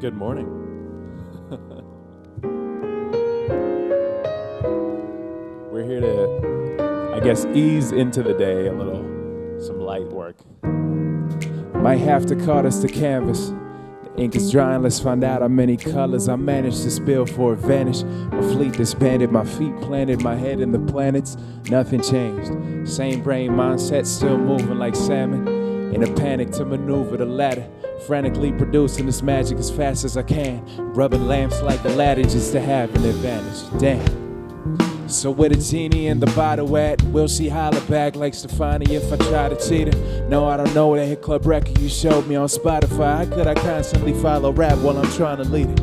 Good morning. We're here to, I guess, ease into the day a little, some light work. Might have to cut us to canvas. The ink is drying, let's find out how many colors I managed to spill for advantage. My fleet disbanded, my feet planted, my head in the planets. Nothing changed. Same brain mindset, still moving like salmon. In a panic to maneuver the ladder. Frantically producing this magic as fast as I can. Rubbing lamps like Aladdin just to have an advantage. Damn. So where the genie in the bottle at? Will she holler back like Stefani if I try to cheat her? No, I don't know that hit club record you showed me on Spotify. How could I constantly follow rap while I'm trying to lead it?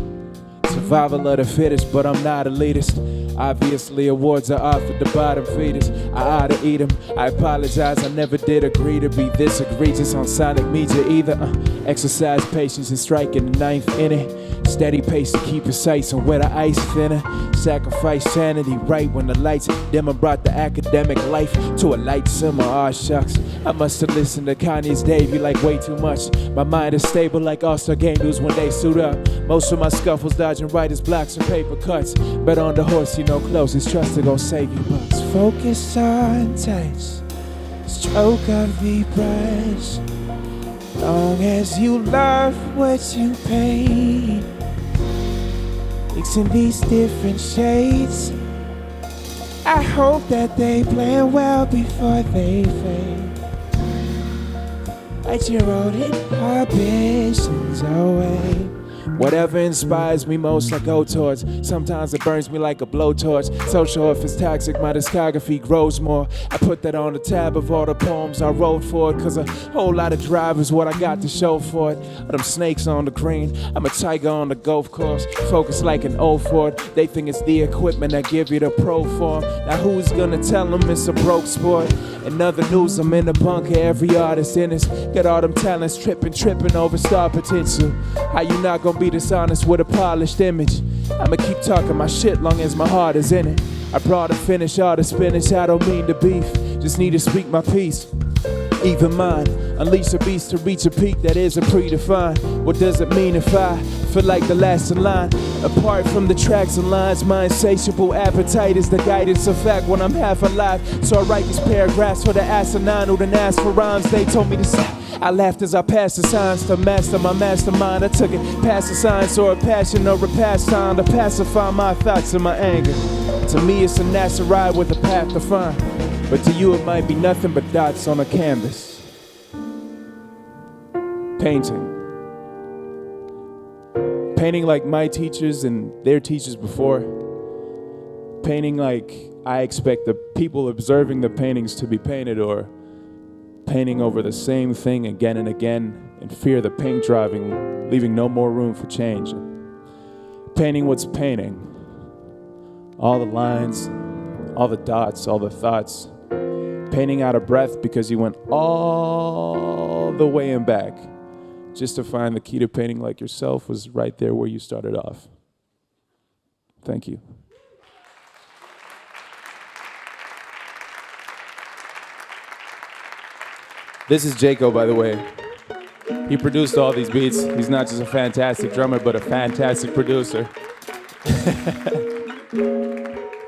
Survival of the fittest, but I'm not elitist. Obviously awards are offered to bottom feeders. I ought to eat them. I apologize, I never did agree to be this egregious on sonic media either. Exercise patience and strike in the ninth inning. Steady pace to keep precise on where the ice thinner. Sacrifice sanity right when the lights dim and brought the academic life to a light simmer. Aw shucks, I must have listened to Kanye's Dave, you like way too much. My mind is stable like All-Star game dudes when they suit up. Most of my scuffles dodging writer's blocks and paper cuts. Bet on the horse, you know closest trust to gon' save you bucks. Focus on touch, stroke of the brush. Long as you love what you paint, mixing these different shades. I hope that they blend well before they fade. Like you wrote inhibitions away. Whatever inspires me most I go towards. Sometimes it burns me like a blowtorch. So sure if it's toxic my discography grows more. I put that on the tab of all the poems I wrote for it. Cause a whole lot of drive is what I got to show for it. Them snakes on the green, I'm a tiger on the golf course. Focus like an old Ford. They think it's the equipment that give you the pro form. Now who's gonna tell them it's a broke sport? In other news, I'm in the bunker, every artist in this. Got all them talents tripping over star potential. How you not gonna be dishonest with a polished image? I'ma keep talking my shit long as my heart is in it. I brought a finish, all the spinach, I don't mean to beef. Just need to speak my piece. Even mine, unleash a beast to reach a peak that isn't predefined. What does it mean if I feel like the last in line? Apart from the tracks and lines, my insatiable appetite is the guidance of fact when I'm half alive. So I write these paragraphs for the asinine who done asked for rhymes. They told me to stop. I laughed as I passed the signs to master my mastermind. I took it past the science or a passion or a pastime to pacify my thoughts and my anger. To me it's a nasty ride with a path to find. But to you it might be nothing but dots on a canvas. Painting. Painting like my teachers and their teachers before. Painting like I expect the people observing the paintings to be painted, or painting over the same thing again and again in fear of the paint driving, leaving no more room for change. Painting what's painting. All the lines, all the dots, all the thoughts. Painting out of breath because you went all the way and back just to find the key to painting like yourself was right there where you started off. Thank you. This is Jaco, by the way. He produced all these beats. He's not just a fantastic drummer, but a fantastic producer.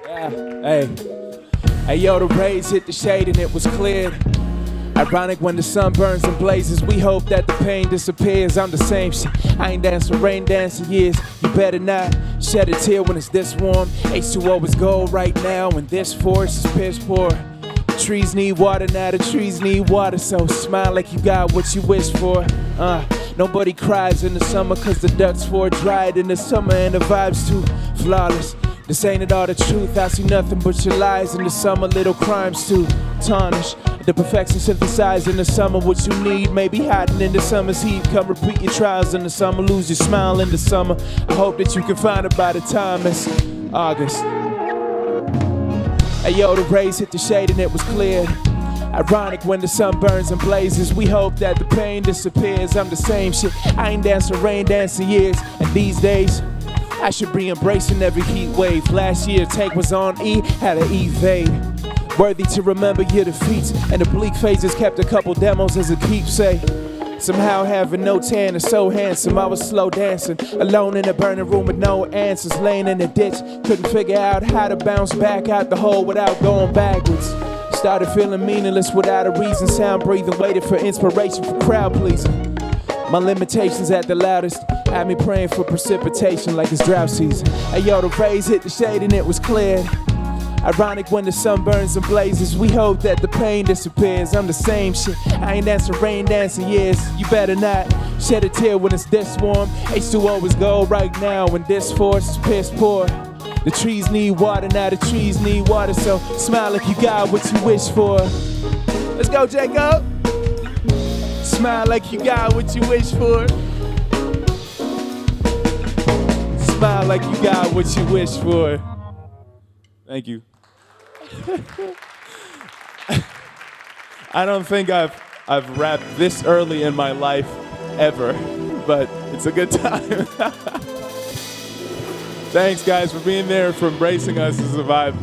Yeah, hey. Hey, yo, the rays hit the shade and it was cleared. Ironic when the sun burns and blazes. We hope that the pain disappears. I'm the same shit. I ain't danced a rain dance in years. You better not shed a tear when it's this warm. H2O is gold right now and this forest is piss poor. The trees need water, now the trees need water. So smile like you got what you wish for. Nobody cries in the summer cause the ducks for dried in the summer and the vibes too flawless. This ain't it all the truth, I see nothing but your lies in the summer, little crimes too. tarnish. The perfection synthesized in the summer, what you need may be hiding in the summer's heat. Come repeat your trials in the summer, lose your smile in the summer. I hope that you can find it by the time it's August. Hey yo, the rays hit the shade and it was clear. Ironic when the sun burns and blazes. We hope that the pain disappears. I'm the same shit. I ain't dancing rain dancing years. And these days, I should be embracing every heat wave. Last year, tank was on E, had an evade. Worthy to remember your defeats. And the bleak phases kept a couple demos as a keepsake. Somehow having no tan is so handsome. I was slow dancing, alone in a burning room with no answers. Laying in a ditch, couldn't figure out how to bounce back out the hole without going backwards. Started feeling meaningless without a reason. Sound breathing, waited for inspiration for crowd pleasing. My limitations at the loudest had me praying for precipitation like it's drought season. Hey yo, the rays hit the shade and it was cleared. Ironic when the sun burns and blazes. We hope that the pain disappears. I'm the same shit. I ain't dancing rain dancing years. You better not shed a tear when it's this warm. H2O is gold right now when this force is piss poor. The trees need water, now the trees need water. So smile if you got what you wish for. Let's go, Jacob. Smile like you got what you wish for. Smile like you got what you wish for. Thank you. I don't think I've rapped this early in my life ever, but it's a good time. Thanks guys for being there, for embracing us as a vibe.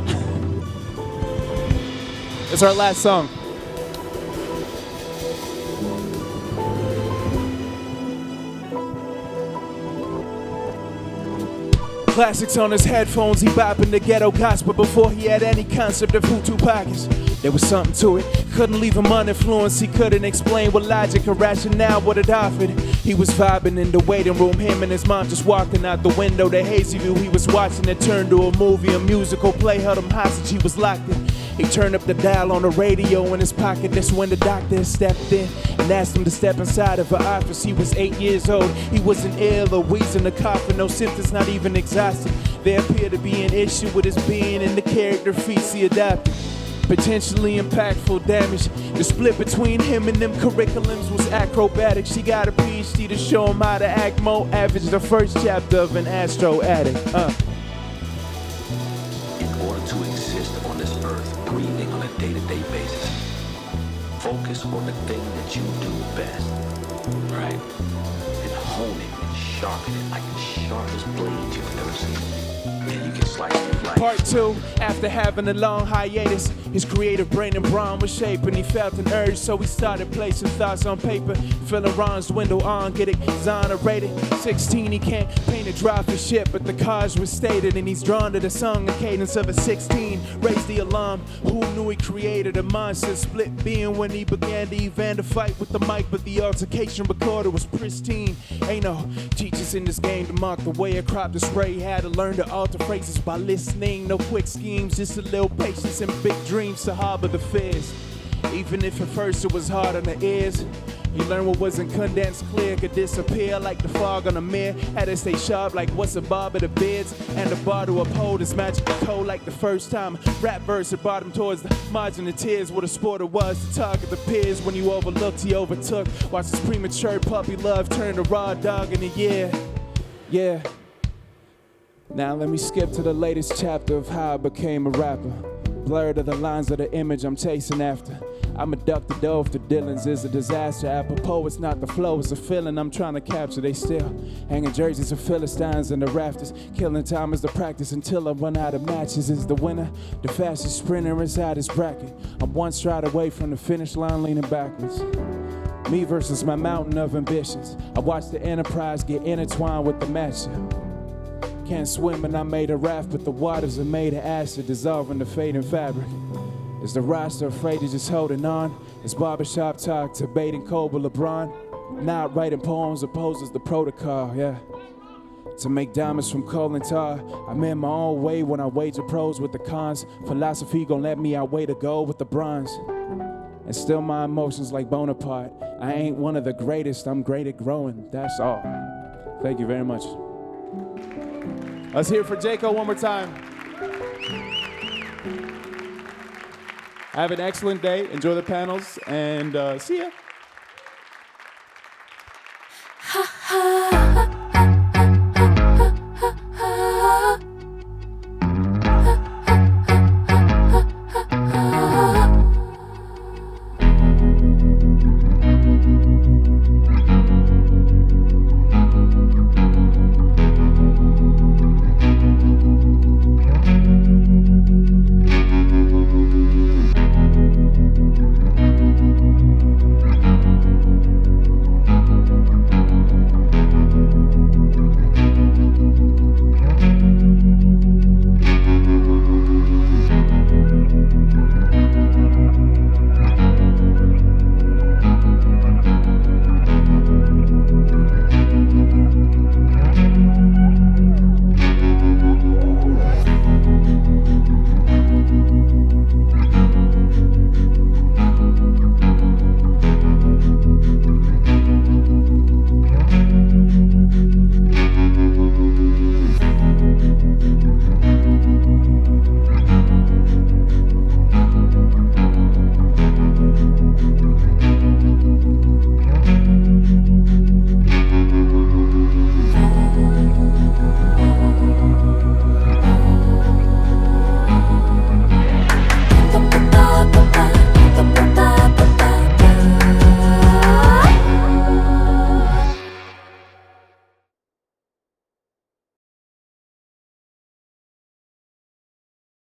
It's our last song. Classics on his headphones, he bopping the ghetto gospel before he had any concept of who Tupac is. There was something to it, couldn't leave him uninfluenced. He couldn't explain what logic or rationale would have offered. He was vibing in the waiting room, him and his mom just walking out the window. The hazy view he was watching it turned to a movie, a musical play held him hostage, he was locked in. He turned up the dial on the radio in his pocket. That's when the doctor stepped in and asked him to step inside of her office. He was 8 years old. He wasn't ill or wheezing a cough, no symptoms, not even exhausted. There appeared to be an issue with his being and the character feats he adopted. Potentially impactful damage. The split between him and them curriculums was acrobatic. She got a PhD to show him how to act more average. The first chapter of an astro addict. In order to exist on this earth, breathing on a day-to-day basis, focus on the thing that you do best, right? And hone it and sharpen it like the sharpest blades you've never seen. And you can slice through life. Part 2, after having a long hiatus, his creative brain and brawn was shaping. He felt an urge, so he started placing thoughts on paper. Filling Ron's window on, get exonerated. 16, he can't paint a draw for shit, but the cause was stated, and he's drawn to the song, the cadence of a 16. Raised the alarm, who knew he created a monster? Split being when he began to event a fight with the mic, but the altercation recorder was pristine. Ain't no teachers in this game to mark the way a crop to spray. Had to learn to alter phrases by listening. No quick schemes, just a little patience and big dreams to harbor the fears. Even if at first it was hard on the ears, you learn what wasn't condensed clear could disappear like the fog on a mirror. Had to stay sharp like what's a barb of the beards, and the bar to uphold his magical code like the first time. Rap verse that brought him towards the margin of tears. What a sport it was to target the peers. When you overlooked, he overtook. Watch his premature puppy love turn to raw dog in a year. Yeah. Now let me skip to the latest chapter of how I became a rapper. Blurred are the lines of the image I'm chasing after. I'm a duck the dove to Dylan's is a disaster. Apropos, it's not the flow, it's a feeling I'm trying to capture. They still hanging jerseys of Philistines in the rafters. Killing time is the practice until I run out of matches. Is the winner, the fastest sprinter inside his bracket. I'm one stride away from the finish line leaning backwards. Me versus my mountain of ambitions. I watch the enterprise get intertwined with the matchup. Can't swim and I made a raft, but the waters are made of acid, dissolving the fading fabric. Is the roster afraid of just holding on? Is barbershop talk debating Kobe LeBron? Not writing poems opposes the protocol, yeah. To make diamonds from coal and tar, I'm in my own way when I wager pros with the cons. Philosophy gon' let me outweigh the gold with the bronze. And still my emotions like Bonaparte. I ain't one of the greatest, I'm great at growing, that's all. Thank you very much. Let's hear it for Jaco one more time. Have an excellent day. Enjoy the panels, and see ya.